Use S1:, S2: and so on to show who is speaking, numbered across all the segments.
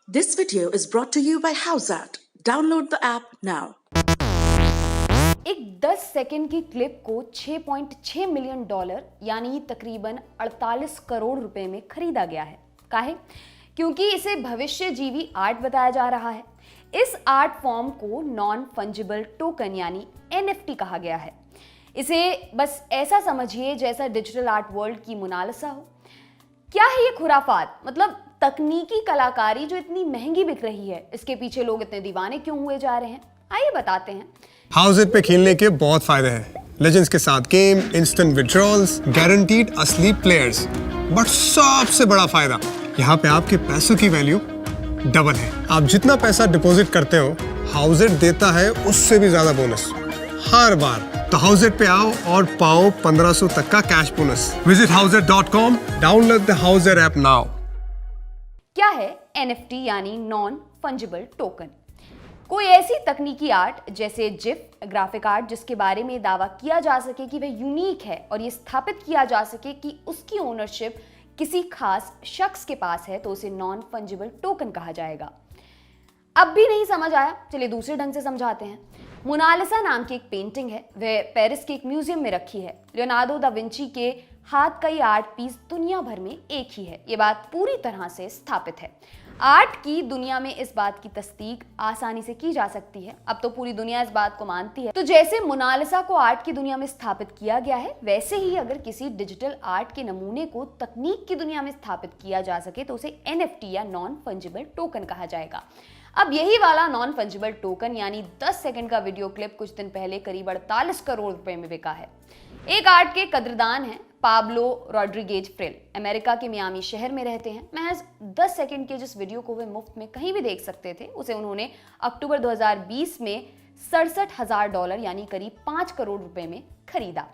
S1: This video is brought to you by Howzat. Download the app now.
S2: एक 10 second की clip को 6.6 million dollar यानी तकरीबन 48 करोड़ रुपए में खरीदा गया है। काहे? क्योंकि इसे भविष्य जीवी आर्ट बताया जा रहा है। इस आर्ट फॉर्म को नॉन फंजिबल टोकन यानी NFT कहा गया है। इसे बस ऐसा समझिए जैसा डिजिटल आर्ट वर्ल्ड की मोनालिसा हो। क्या है ये खुराफात? मतलब तकनीकी कलाकारी जो इतनी महंगी बिक रही है, इसके पीछे लोग इतने दीवाने क्यों हुए जा रहे हैं? आइए बताते हैं।
S3: हाउज़िट पे खेलने के बहुत फायदे हैं। लेजेंड्स के साथ गेम, इंस्टेंट विड्रॉल्स, गारंटीड असली प्लेयर्स। बट सबसे बड़ा फायदा, यहाँ पे आपके पैसों की वैल्यू डबल है। आप जितना पैसा डिपॉजिट करते हो, हाउज़िट देता है उससे भी ज्यादा बोनस हर बार। तो हाउज़िट पे आओ और पाओ 1500 तक का cash bonus. Visit houseit.com, download the Houseit app now.
S2: क्या है NFT यानी नॉन फंजिबल टोकन? कोई ऐसी तकनीकी आर्ट जैसे जिफ, ग्राफिक आर्ट जिसके बारे में दावा किया जा सके कि वह यूनिक है और ये स्थापित किया जा सके कि उसकी ओनरशिप किसी खास शख्स के पास है, तो उसे नॉन फंजिबल टोकन कहा जाएगा। अब भी नहीं समझ आया? चलिए दूसरे ढंग से समझाते हैं। मोनालिसा नाम की एक पेंटिंग है, वह पेरिस के एक म्यूजियम में रखी है। लियोनार्डो दा विंची के हाथ का ये आर्ट पीस दुनिया भर में एक ही है। ये बात पूरी तरह से स्थापित है। आर्ट की दुनिया में इस बात की तस्दीक आसानी से की जा सकती है। अब तो पूरी दुनिया इस बात को मानती है। तो जैसे मोनालिसा को आर्ट की दुनिया में स्थापित किया गया है, वैसे ही अगर किसी डिजिटल आर्ट के नमूने को तकनीक की दुनिया में स्थापित किया जा सके तो उसे NFT या नॉन फंजिबल टोकन कहा जाएगा। अब यही वाला नॉन फंजिबल टोकन यानी 10 सेकंड का वीडियो क्लिप कुछ दिन पहले करीब 48 करोड़ रुपए में बिका है। एक आर्ट के कदरदान हैं पाब्लो रॉड्रिगेज फ्रेल, अमेरिका के मियामी शहर में रहते हैं। महज 10 सेकंड के जिस वीडियो को वे मुफ्त में कहीं भी देख सकते थे, उसे उन्होंने अक्टूबर 2020 में $67,000 यानी करीब 5 करोड़ रुपए में खरीदा।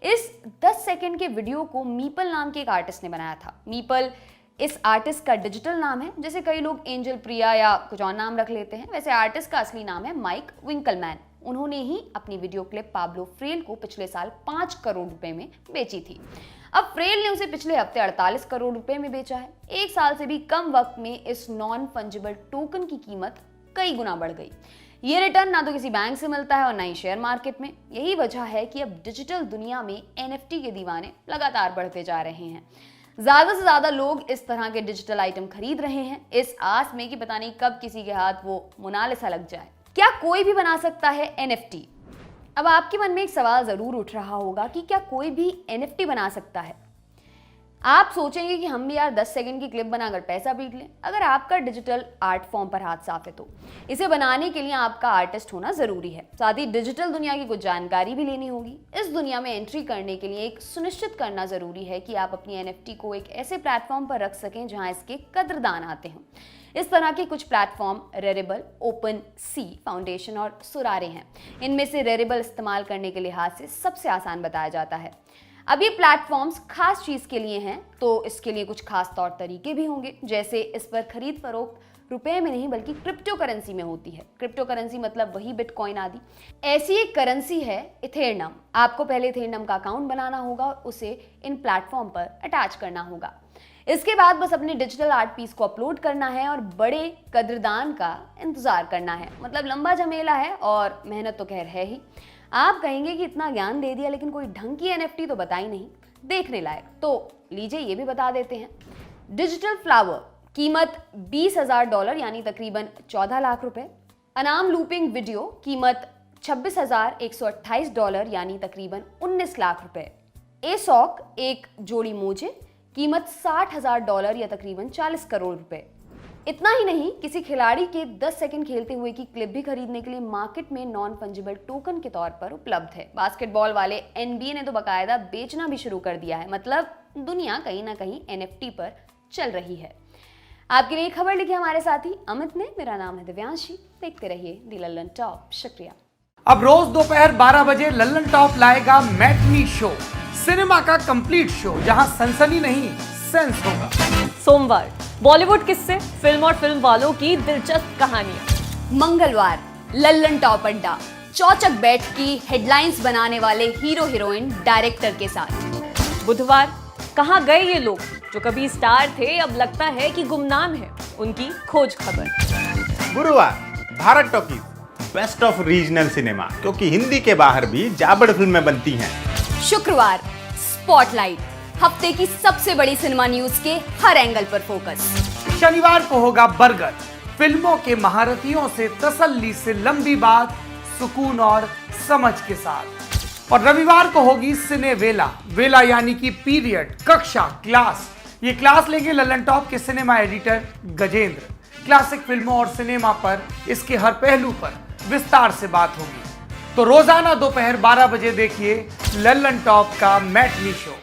S2: इस 10 सेकंड के वीडियो को मीपल नाम के एक आर्टिस्ट ने बनाया था। मीपल इस आर्टिस्ट का डिजिटल नाम है, जैसे कई लोग एंजल प्रिया या कुछ और नाम रख लेते हैं, वैसे आर्टिस्ट का असली नाम है माइक विंकलमैन। उन्होंने ही अपनी वीडियो क्लिप पाब्लो फ्रेल को पिछले साल 5 करोड़ रुपए में बेची थी। अब फ्रेल ने उसे पिछले हफ्ते 48 करोड़ रुपए में बेचा है। एक साल से भी कम वक्त में इस नॉन फंजिबल टोकन की कीमत कई गुना बढ़ गई। ये रिटर्न ना तो किसी बैंक से मिलता है और ना ही शेयर मार्केट में। यही वजह है कि अब डिजिटल दुनिया में NFT के दीवाने लगातार बढ़ते जा रहे हैं। ज्यादा से ज्यादा लोग इस तरह के डिजिटल आइटम खरीद रहे हैं, इस आस में कि पता नहीं कब किसी के हाथ वो मोनालिसा लग जाए। क्या कोई भी बना सकता है NFT? अब आपके मन में एक सवाल जरूर उठ रहा होगा कि क्या कोई भी NFT बना सकता है? आप सोचेंगे कि हम भी यार 10 सेकंड की क्लिप बनाकर पैसा पीट लें। अगर आपका डिजिटल आर्ट फॉर्म पर हाथ साफ है तो इसे बनाने के लिए आपका आर्टिस्ट होना जरूरी है। साथ ही डिजिटल दुनिया की कुछ जानकारी भी लेनी होगी। इस दुनिया में एंट्री करने के लिए एक सुनिश्चित करना जरूरी है कि आप अपनी NFT को एक ऐसे प्लेटफॉर्म पर रख सकें जहां इसके कदरदान आते हों। इस तरह के कुछ platform Rarible, OpenSea Foundation और सुरारे हैं। इनमें से रेरेबल इस्तेमाल करने के लिहाज से सबसे आसान बताया जाता है। अब ये प्लेटफॉर्म्स खास चीज के लिए हैं, तो इसके लिए कुछ खास तौर तरीके भी होंगे, जैसे इस पर खरीद फरोख्त रुपए में नहीं बल्कि क्रिप्टो करेंसी में होती है। क्रिप्टो करेंसी मतलब वही बिटकॉइन आदि। ऐसी एक करेंसी है इथेरियम। आपको पहले इथेरियम का अकाउंट बनाना होगा और उसे इन प्लेटफॉर्म पर अटैच करना होगा। इसके बाद बस अपने डिजिटल आर्ट पीस को अपलोड करना है और बड़े कदरदान का इंतजार करना है। मतलब लंबा झमेला है और मेहनत तो खैर है ही। आप कहेंगे कि इतना ज्ञान दे दिया लेकिन कोई ढंग की NFT तो बताई नहीं, देखने लायक। तो लीजिए ये भी बता देते हैं। डिजिटल फ्लावर कीमत $20,000 यानी तकरीबन 14 लाख रुपए। अनाम लूपिंग वीडियो कीमत $26,128 यानी तकरीबन 19 लाख रुपए। एसॉक एक जोड़ी मोजे कीमत $60,000 या तकरीबन 40 करोड़ रुपए। इतना ही नहीं, किसी खिलाड़ी के 10 सेकंड खेलते हुए की क्लिप भी खरीदने के लिए मार्केट में नॉन फंजिबल टोकन के तौर पर उपलब्ध है। बास्केटबॉल वाले NBA ने तो बाकायदा बेचना भी शुरू कर दिया है। मतलब दुनिया कहीं ना कहीं NFT पर चल रही है। आपके लिए खबर लिखी हमारे साथी अमित ने। मेरा नाम है दिव्यांशी। देखते रहिए दी लल्लन टॉप। शुक्रिया।
S4: अब रोज दोपहर 12 बजे लल्लन टॉप लाएगा मैटनी शो, सिनेमा का कंप्लीट शो जहां सनसनी नहीं सेंस होगा।
S5: सोमवार बॉलीवुड किस्से, फिल्म और फिल्म वालों की दिलचस्प कहानियां।
S2: मंगलवार लल्लन टॉप अड्डा, चौचक बैठ की हेडलाइंस बनाने वाले हीरो हीरोइन डायरेक्टर के साथ।
S5: बुधवार कहां गए ये लोग जो कभी स्टार थे अब लगता है कि गुमनाम है। उनकी खोज खबर।
S6: गुरुवार Bharat talkies best of regional cinema, क्योंकि हिंदी के बाहर भी जाबड़ फिल्में बनती हैं।
S2: शुक्रवार स्पॉटलाइट, हफ्ते की सबसे बड़ी सिनेमा न्यूज के हर एंगल पर फोकस।
S4: शनिवार को होगा बरगद, फिल्मों के महारथियों से तसल्ली से लंबी बात, सुकून और समझ के साथ। और रविवार को होगी सिने वेला, वेला यानी कि पीरियड, कक्षा, क्लास। ये क्लास लेंगे लल्लन टॉप के सिनेमा एडिटर गजेंद्र। क्लासिक फिल्मों और सिनेमा पर, इसके हर पहलू पर विस्तार से बात होगी। तो रोजाना दोपहर 12 बजे देखिए लल्लन टॉप का मैटनी शो।